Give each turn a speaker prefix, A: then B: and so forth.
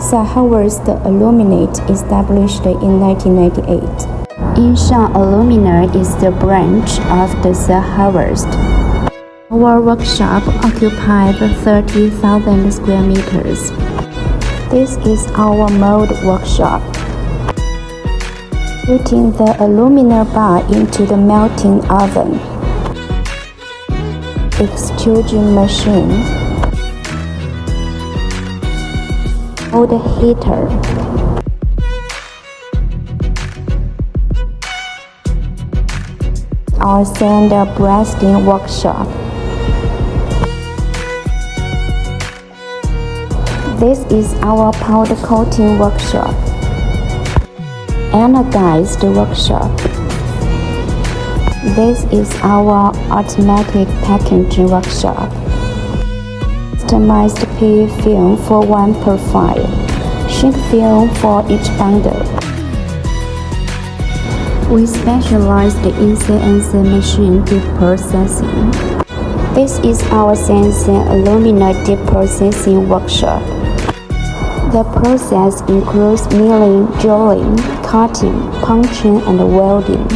A: Sahaworst Aluminate established in 1998.
B: Yinsheung Aluminium is the branch of the Sahaworst. Our workshop occupies 30,000 square meters.
A: This is our mold workshop. Putting the aluminum bar into the melting oven. Extrusion machine. Mold heater. Our sander blasting workshop. This is our powder coating workshop. Anodized workshop. This is our automatic packaging workshop. Customized PE film for one profile. Shrink film for each bundle.
B: We specialized in CNC machine deep processing.
A: This is our CNC aluminum deep processing workshop. The process includes milling, drilling, cutting, punching, and welding.